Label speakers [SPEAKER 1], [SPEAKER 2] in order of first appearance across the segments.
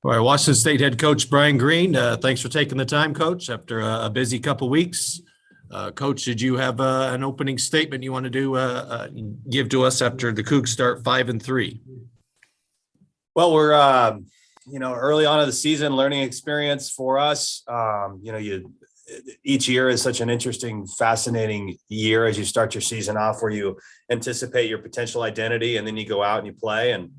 [SPEAKER 1] All right, Washington State head coach Brian Green. Thanks for taking the time, Coach, after a busy couple weeks. Coach, did you have an opening statement you want to give to us after the Cougs start 5-3?
[SPEAKER 2] Well, we're early on in the season, learning experience for us. Each year is such an interesting, fascinating year as you start your season off, where you anticipate your potential identity, and then you go out and you play, and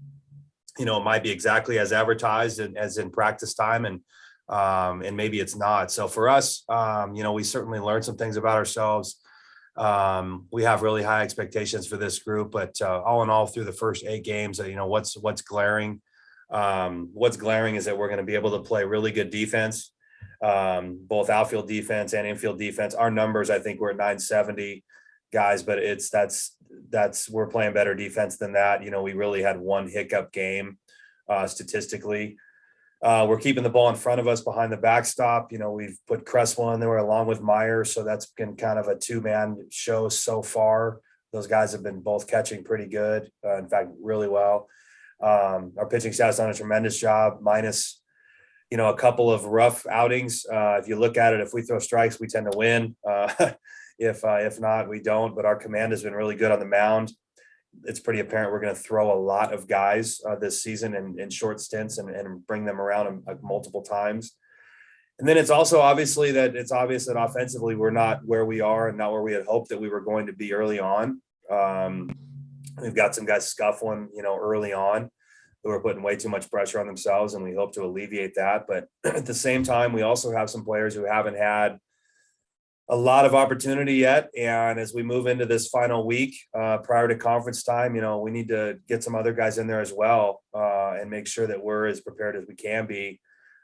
[SPEAKER 2] it might be exactly as advertised and as in practice time, and maybe it's not. So for us, we certainly learned some things about ourselves. We have really high expectations for this group, but all in all, through the first 8 games, what's glaring. What's glaring is that we're going to be able to play really good defense, both outfield defense and infield defense. Our numbers, I think, we're at 970 guys, but we're playing better defense than that. We really had one hiccup game statistically. We're keeping the ball in front of us behind the backstop. We've put Cresswell in there along with Myers, so that's been kind of a 2-man show so far. Those guys have been both catching pretty good, in fact, really well. Our pitching staff's done a tremendous job, minus a couple of rough outings. If you look at it, if we throw strikes, we tend to win. If not, we don't. But our command has been really good on the mound. It's pretty apparent we're going to throw a lot of guys this season in short stints and bring them around multiple times. And then it's also obvious that offensively we're not where we are and not where we had hoped that we were going to be early on. We've got some guys scuffling, early on, who are putting way too much pressure on themselves, and we hope to alleviate that. But at the same time, we also have some players who haven't had a lot of opportunity yet. And as we move into this final week prior to conference time, we need to get some other guys in there as well and make sure that we're as prepared as we can be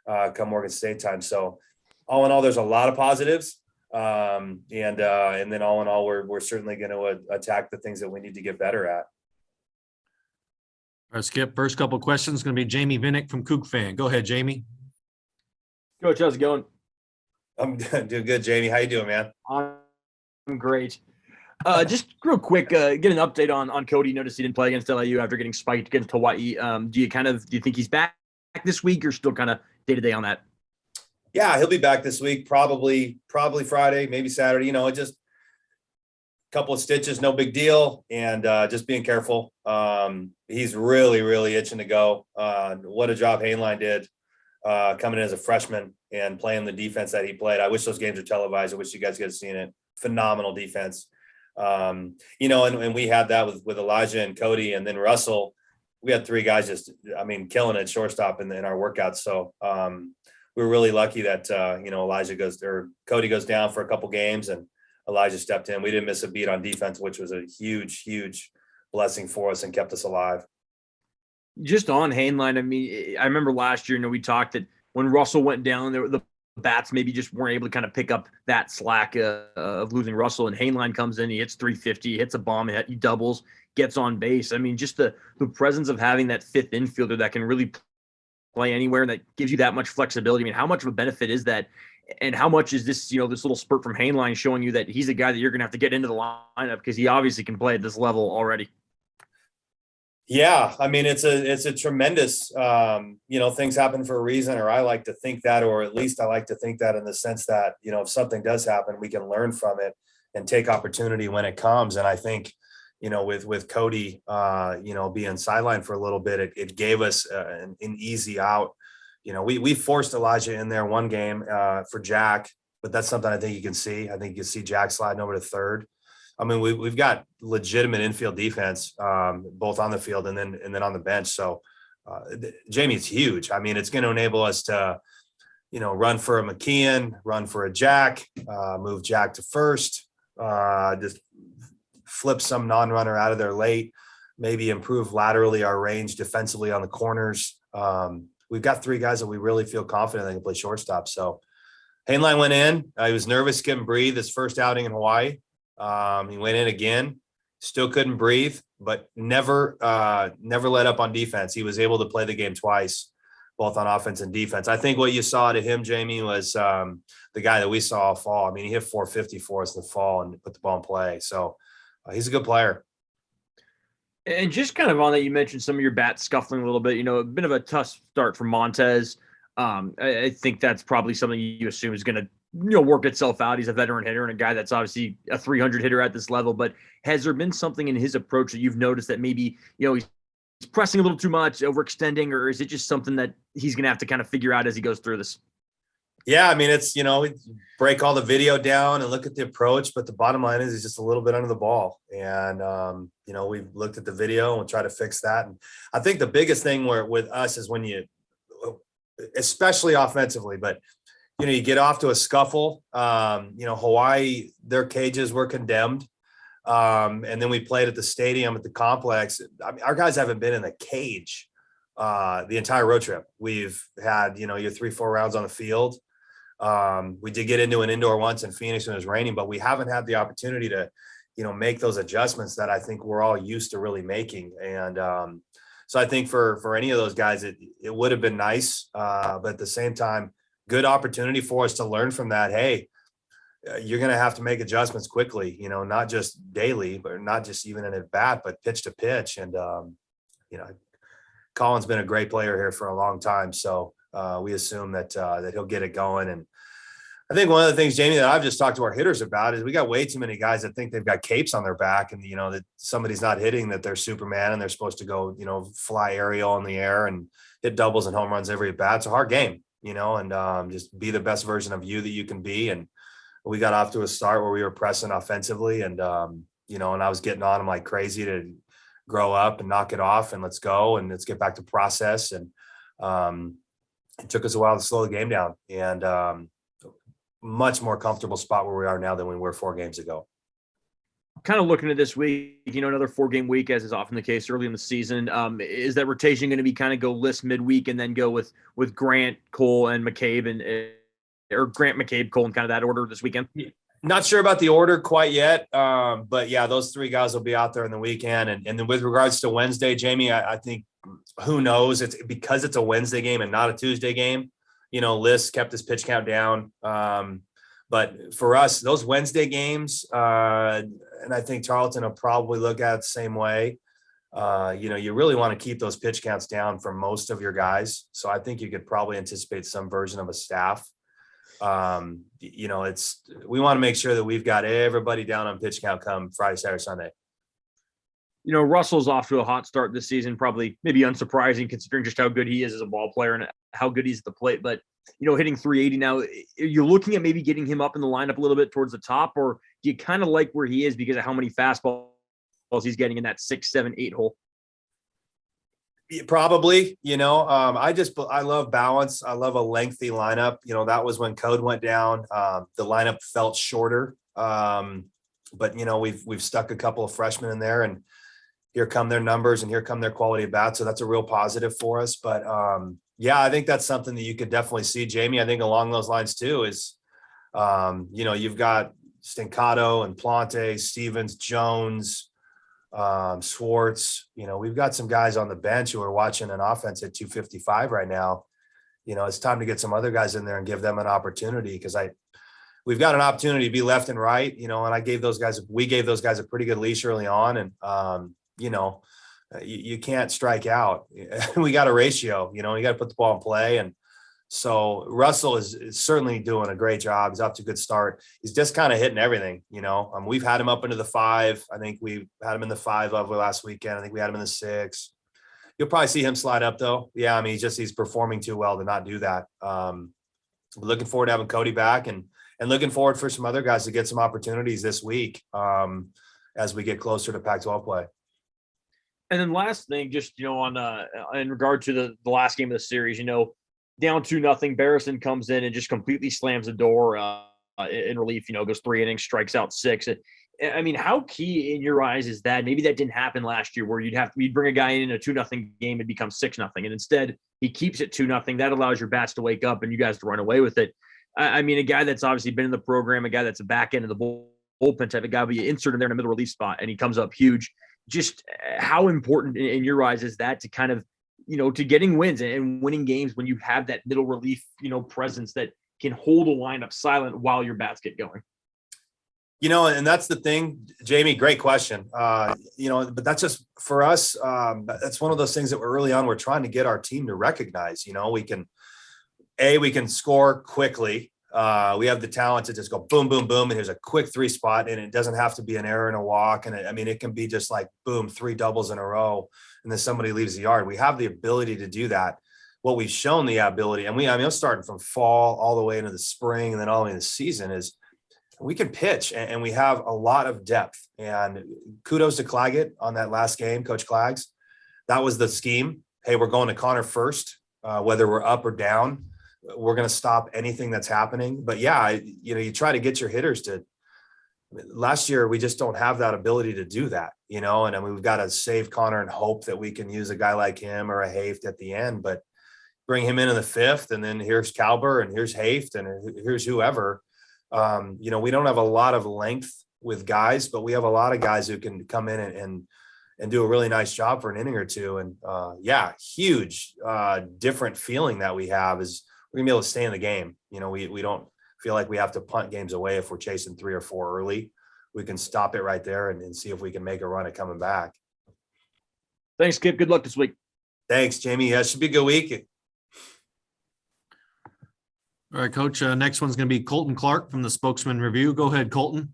[SPEAKER 2] come Morgan State time. So all in all, there's a lot of positives. And then all in all, we're certainly going to attack the things that we need to get better at.
[SPEAKER 1] All right, Skip, first couple of questions going to be Jamie Vick from Coug Fan. Go ahead, Jamie.
[SPEAKER 3] Coach, how's it going?
[SPEAKER 2] I'm doing good, Jamie. How you doing, man?
[SPEAKER 3] I'm great. Just real quick, get an update on Cody. Noticed he didn't play against LIU after getting spiked against Hawaii. Do you think he's back this week, or still kind of day-to-day on that?
[SPEAKER 2] Yeah, he'll be back this week, probably Friday, maybe Saturday. Just a couple of stitches, no big deal, and just being careful. He's really, really itching to go. What a job Haneline did coming in as a freshman and playing the defense that he played. I wish those games were televised. I wish you guys could have seen it. Phenomenal defense. And we had that with Elijah and Cody, and then Russell. We had 3 guys just, killing it shortstop in our workouts. So we were really lucky that, Cody goes down for a couple games and Elijah stepped in. We didn't miss a beat on defense, which was a huge, huge blessing for us and kept us alive.
[SPEAKER 3] Just on Haneline, I remember last year, we talked that when Russell went down, the bats maybe just weren't able to kind of pick up that slack of losing Russell. And Haneline comes in, he hits 350, hits a bomb, he doubles, gets on base. Just the presence of having that 5th infielder that can really play anywhere and that gives you that much flexibility. How much of a benefit is that? And how much is this, this little spurt from Haneline showing you that he's a guy that you're going to have to get into the lineup because he obviously can play at this level already?
[SPEAKER 2] Yeah, it's a tremendous, things happen for a reason, or I like to think that, or at least I like to think that in the sense that, if something does happen, we can learn from it and take opportunity when it comes. And I think, with Cody, being sidelined for a little bit, it gave us an easy out. We forced Elijah in there one game for Jack, but that's something I think you can see. I think you see Jack sliding over to third. We've got legitimate infield defense, both on the field and then on the bench. So Jamie's huge. It's going to enable us to, run for a McKeon, run for a Jack, move Jack to first, just flip some non-runner out of there late, maybe improve laterally our range defensively on the corners. We've got 3 guys that we really feel confident they can play shortstop. So Haneline went in. He was nervous, couldn't breathe his first outing in Hawaii. He went in again, still couldn't breathe, but never let up on defense. He was able to play the game twice, both on offense and defense. I think what you saw to him, Jamie, was the guy that we saw all fall. He hit 450 for us in the fall and put the ball in play. So he's a good player.
[SPEAKER 3] And just kind of on that, you mentioned some of your bats scuffling a little bit, a bit of a tough start for Montez. I think that's probably something you assume is going to, work itself out. He's a veteran hitter and a guy that's obviously a 300 hitter at this level. But has there been something in his approach that you've noticed that maybe, he's pressing a little too much, overextending, or is it just something that he's going to have to kind of figure out as he goes through this?
[SPEAKER 2] Yeah, I mean, it's, we break all the video down and look at the approach, but the bottom line is he's just a little bit under the ball. And, we've looked at the video and we'll try to fix that. And I think the biggest thing with us is when especially offensively, but, you get off to a scuffle. Hawaii, their cages were condemned. And then we played at the stadium at the complex. I mean, our guys haven't been in the cage the entire road trip. We've had, your 3-4 rounds on the field. We did get into an indoor once in Phoenix when it was raining, but we haven't had the opportunity to, make those adjustments that I think we're all used to really making. And so I think for any of those guys, it would have been nice. But at the same time, good opportunity for us to learn from that. Hey, you're going to have to make adjustments quickly, not just daily, but not just even in at bat, but pitch to pitch. And, Colin's been a great player here for a long time. So we assume that he'll get it going. And I think one of the things, Jamie, that I've just talked to our hitters about is we got way too many guys that think they've got capes on their back and, that somebody's not hitting, that they're Superman and they're supposed to go, fly aerial in the air and hit doubles and home runs every at bat. It's a hard game, and just be the best version of you that you can be. And we got off to a start where we were pressing offensively and, and I was getting on them like crazy to grow up and knock it off and let's go and let's get back to process. And it took us a while to slow the game down and much more comfortable spot where we are now than we were 4 games ago.
[SPEAKER 3] Kind of looking at this week, another 4-game week, as is often the case early in the season. Is that rotation going to be kind of go list midweek and then go with Grant, Cole, and McCabe or Grant, McCabe, Cole, in kind of that order this weekend?
[SPEAKER 2] Not sure about the order quite yet. But yeah, those 3 guys will be out there in the weekend. And then with regards to Wednesday, Jamie, I think who knows? It's because it's a Wednesday game and not a Tuesday game. List kept his pitch count down. But for us, those Wednesday games, and I think Tarleton will probably look at it the same way. You really want to keep those pitch counts down for most of your guys. So I think you could probably anticipate some version of a staff. We want to make sure that we've got everybody down on pitch count come Friday, Saturday, Sunday.
[SPEAKER 3] Russell's off to a hot start this season, probably maybe unsurprising considering just how good he is as a ball player and how good he's at the plate. But, hitting 380 now, are you looking at maybe getting him up in the lineup a little bit towards the top, or do you kind of like where he is because of how many fastballs he's getting in that 6, 7, 8 hole?
[SPEAKER 2] Probably, I love balance. I love a lengthy lineup. That was when Code went down. The lineup felt shorter. But we've stuck a couple of freshmen in there and here come their numbers and here come their quality of bat. So that's a real positive for us. But yeah, I think that's something that you could definitely see, Jamie. I think along those lines too is, you've got Stincato and Plante, Stevens, Jones, Swartz. We've got some guys on the bench who are watching an offense at 255 right now. It's time to get some other guys in there and give them an opportunity because we've got an opportunity to be left and right, and we gave those guys a pretty good leash early on. And, you can't strike out. We got a ratio, you got to put the ball in play. And so Russell is certainly doing a great job. He's off to a good start. He's just kind of hitting everything, we've had him up into the 5. I think we had him in the 5 over last weekend. I think we had him in the 6. You'll probably see him slide up though. Yeah. I mean, he's performing too well to not do that. Looking forward to having Cody back and looking forward for some other guys to get some opportunities this week as we get closer to Pac-12 play.
[SPEAKER 3] And then last thing, just, on in regard to the last game of the series, down 2-0, Barrison comes in and just completely slams the door in relief, goes 3 innings, strikes out 6. I mean, how key in your eyes is that? Maybe that didn't happen last year where you'd bring a guy in a 2-0 game and become 6-0. And instead he keeps it 2-0. That allows your bats to wake up and you guys to run away with it. I mean, a guy that's obviously been in the program, a guy that's a back end of the bullpen type of guy, but you insert him there in a middle relief spot and he comes up huge. Just how important in your eyes is that to kind of, to getting wins and winning games when you have that middle relief, presence that can hold a lineup silent while your bats get going?
[SPEAKER 2] And that's the thing, Jamie, great question. But that's just for us. That's one of those things that we're early on, we're trying to get our team to recognize, we can score quickly. We have the talent to just go boom, boom, boom. And here's a quick 3 spot. And it doesn't have to be an error and a walk. And it can be just like, boom, 3 doubles in a row. And then somebody leaves the yard. We have the ability to do that. What we've shown the ability, and I'm starting from fall all the way into the spring and then all the way into the season, is we can pitch and we have a lot of depth. And kudos to Claggett on that last game, Coach Clags. That was the scheme. Hey, we're going to Connor first, whether we're up or down. We're going to stop anything that's happening. But yeah, you try to get your hitters to. Last year, we just don't have that ability to do that, and we've got to save Connor and hope that we can use a guy like him or a Haft at the end. But bring him in the 5th, and then here's Calber and here's Haft and here's whoever. We don't have a lot of length with guys, but we have a lot of guys who can come in and do a really nice job for an inning or two. And huge different feeling that we have is we're gonna be able to stay in the game. We don't feel like we have to punt games away if we're chasing 3 or 4 early. We can stop it right there and see if we can make a run at coming back.
[SPEAKER 3] Thanks, Skip. Good luck this week.
[SPEAKER 2] Thanks, Jamie. Yeah, it should be a good week.
[SPEAKER 1] All right, Coach. Next one's going to be Colton Clark from the Spokesman Review. Go ahead, Colton.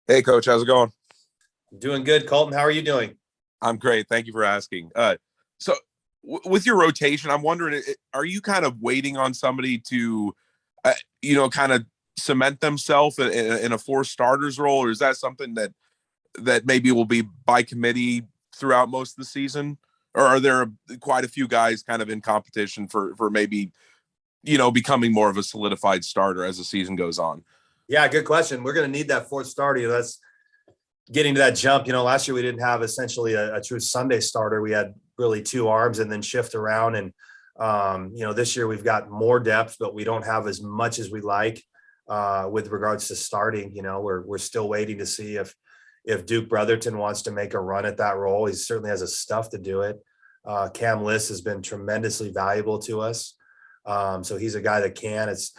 [SPEAKER 4] Hey, Coach. How's it going?
[SPEAKER 2] Doing good, Colton. How are you doing?
[SPEAKER 4] I'm great. Thank you for asking. So with your rotation, I'm wondering, are you kind of waiting on somebody to, kind of cement themselves in a 4 starters role, or is that something that maybe will be by committee throughout most of the season? Or are there quite a few guys kind of in competition for maybe, becoming more of a solidified starter as the season goes on?
[SPEAKER 2] Yeah, good question. We're going to need that 4th starter. That's getting to that jump. Last year we didn't have essentially a true Sunday starter. We had really 2 arms and then shift around. And, this year we've got more depth, but we don't have as much as we like with regards to starting. We're still waiting to see if Duke Brotherton wants to make a run at that role. He certainly has the stuff to do it. Cam Liss has been tremendously valuable to us. So he's a guy that can. It's,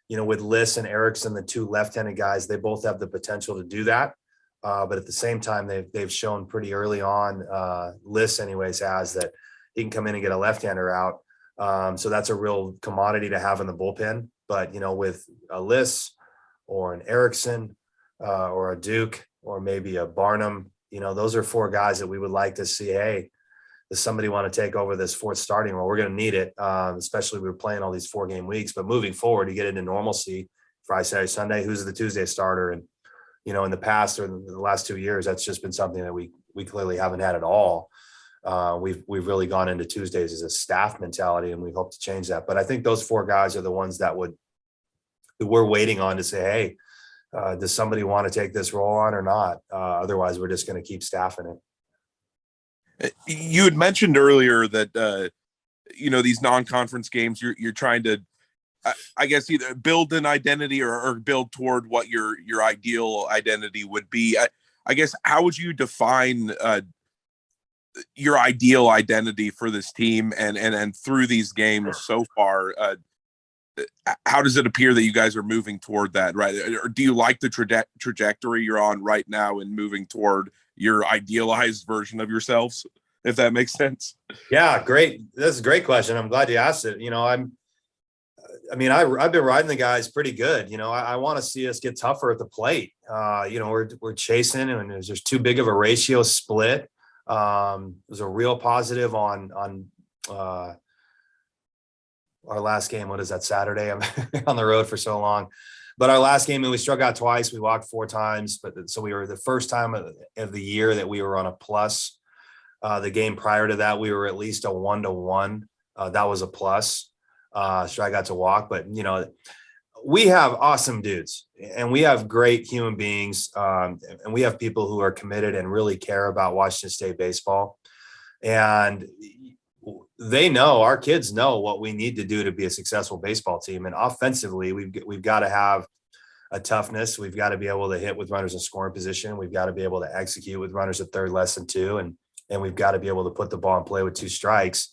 [SPEAKER 2] with Liss and Erickson, the 2 left-handed guys, they both have the potential to do that. But at the same time, they've shown pretty early on, Liss anyways, has that he can come in and get a left-hander out. So that's a real commodity to have in the bullpen. But, with a Liss or an Erickson or a Duke or maybe a Barnum, those are 4 guys that we would like to see. Hey, does somebody want to take over this 4th starting role? We're going to need it, especially we're playing all these 4-game weeks. But moving forward, you get into normalcy, Friday, Saturday, Sunday, who's the Tuesday starter? And, in the past or in the last 2 years, that's just been something that we clearly haven't had at all. We've really gone into Tuesdays as a staff mentality, and we hope to change that. But I think those 4 guys are the ones that we're waiting on to say, hey, does somebody want to take this role on or not? Otherwise, we're just going to keep staffing it.
[SPEAKER 4] You had mentioned earlier that, these non-conference games, you're trying to, I guess, either build an identity or build toward what your ideal identity would be. I guess, how would you define your ideal identity for this team and through these games so far? How does it appear that you guys are moving toward that, right? Or do you like the trajectory you're on right now and moving toward your idealized version of yourselves, if that makes sense?
[SPEAKER 2] Yeah, great. That's a great question. I'm glad you asked it. I've been riding the guys pretty good. I want to see us get tougher at the plate. We're chasing, and there's too big of a ratio split. There's a real positive on our last game. What is that, Saturday? I'm on the road for so long. But our last game, we struck out twice. We walked 4 times. So we were the first time of the year that we were on a plus. The game prior to that, we were at least a 1-1. That was a plus. Strikeout to walk. But, we have awesome dudes and we have great human beings. And we have people who are committed and really care about Washington State baseball. And they know, our kids know what we need to do to be a successful baseball team. And offensively, we've got to have a toughness. We've got to be able to hit with runners in scoring position. We've got to be able to execute with runners at third, less than 2. And we've got to be able to put the ball in play with 2 strikes.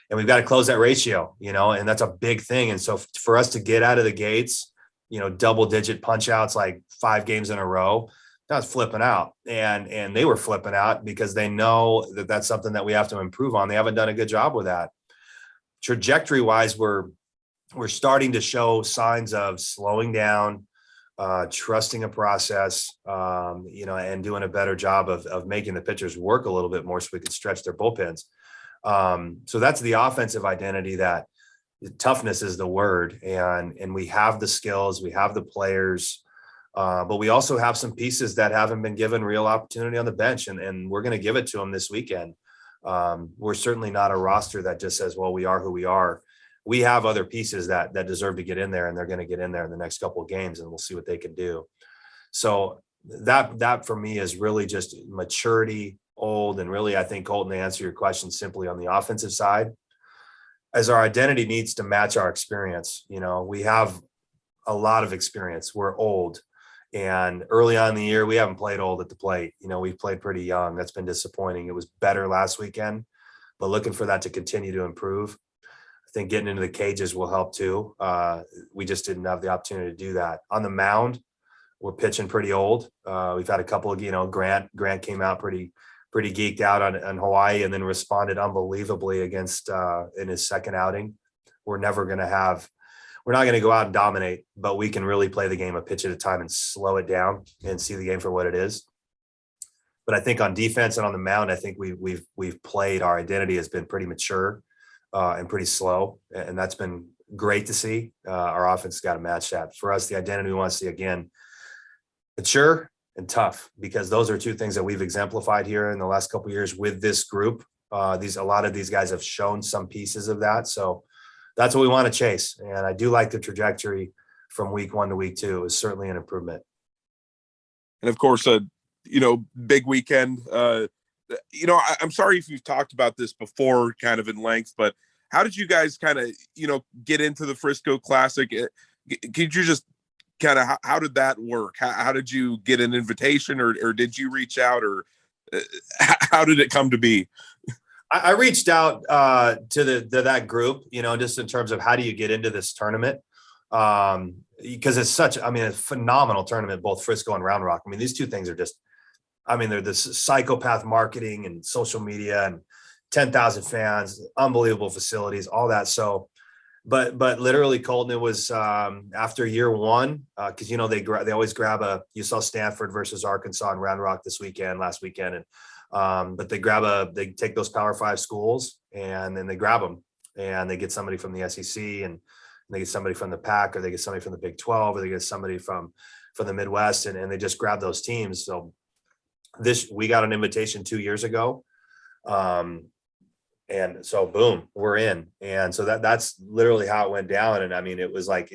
[SPEAKER 2] And we've got to close that ratio, and that's a big thing. And so for us to get out of the gates double digit punch outs, like 5 games in a row. I was flipping out, and they were flipping out because they know that that's something that we have to improve on. They haven't done a good job with that. Trajectory wise, we're starting to show signs of slowing down, trusting a process, and doing a better job of making the pitchers work a little bit more so we can stretch their bullpens. So that's the offensive identity. That toughness is the word, and we have the skills, we have the players, but we also have some pieces that haven't been given real opportunity on the bench, and we're going to give it to them this weekend. We're certainly not a roster that just says, well, we are who we are. We have other pieces that deserve to get in there, and they're going to get in there in the next couple of games, and we'll see what they can do. So that for me is really just maturity, old, and really, I think, Colton, to answer your question simply on the offensive side, as our identity needs to match our experience. We have a lot of experience. We're old. And early on in the year, we haven't played old at the plate. We've played pretty young. That's been disappointing. It was better last weekend, but looking for that to continue to improve. I think getting into the cages will help too. We just didn't have the opportunity to do that. On the mound, we're pitching pretty old. We've had a couple of, Grant came out pretty geeked out on Hawaii, and then responded unbelievably against in his second outing. We're not going to go out and dominate, but we can really play the game a pitch at a time and slow it down and see the game for what it is. But I think on defense and on the mound, I think we've played, our identity has been pretty mature and pretty slow. And that's been great to see. Our offense has got to match that. For us, the identity we want to see again, mature and tough, because those are two things that we've exemplified here in the last couple of years with this group. A lot of these guys have shown some pieces of that. So that's what we want to chase. And I do like the trajectory from week 1 to week 2. It was certainly an improvement.
[SPEAKER 4] And of course, big weekend. I'm sorry if you've talked about this before kind of in length, but how did you guys kind of, get into the Frisco Classic? Could you just kind of, how did that work? How did you get an invitation, or did you reach out, or how did it come to be?
[SPEAKER 2] I reached out to that group, just in terms of how do you get into this tournament? Because it's such, a phenomenal tournament, both Frisco and Round Rock. These two things are just, they're this psychopath marketing and social media and 10,000 fans, unbelievable facilities, all that. So, but literally, Colton, it was after year 1, because they always grab you saw Stanford versus Arkansas and Round Rock last weekend, and but they take those Power 5 schools, and then they grab them, and they get somebody from the SEC, and they get somebody from the Pac, or they get somebody from the Big 12, or they get somebody from the Midwest, and they just grab those teams. So we got an invitation 2 years ago. And so boom, we're in. And so that's literally how it went down. And it was like,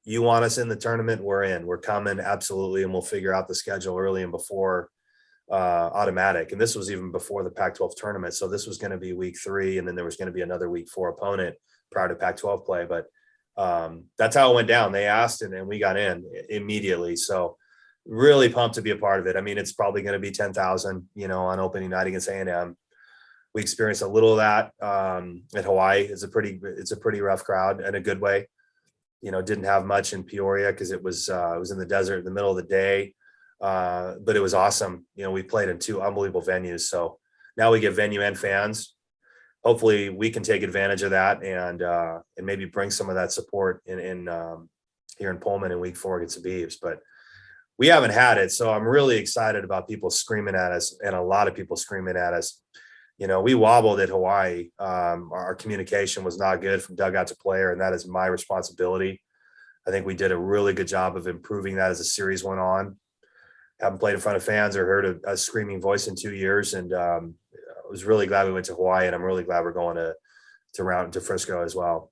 [SPEAKER 2] you want us in the tournament, we're in, we're coming. Absolutely. And we'll figure out the schedule early and before automatic. And this was even before the Pac-12 tournament. So this was going to be week 3. And then there was going to be another week 4 opponent prior to Pac-12 play. But that's how it went down. They asked, and we got in immediately. So really pumped to be a part of it. It's probably going to be 10,000, on opening night against A&M. We experienced a little of that at Hawaii. It's a pretty rough crowd in a good way. Didn't have much in Peoria because it was in the desert in the middle of the day. But it was awesome. We played in 2 unbelievable venues. So now we get venue and fans. Hopefully we can take advantage of that and maybe bring some of that support in here in Pullman in week 4 against the Beavs. But we haven't had it. So I'm really excited about people screaming at us, and a lot of people screaming at us. We wobbled at Hawaii. Our communication was not good from dugout to player, and that is my responsibility. I think we did a really good job of improving that as the series went on. Haven't played in front of fans or heard a screaming voice in 2 years, and I was really glad we went to Hawaii, and I'm really glad we're going to Frisco as well.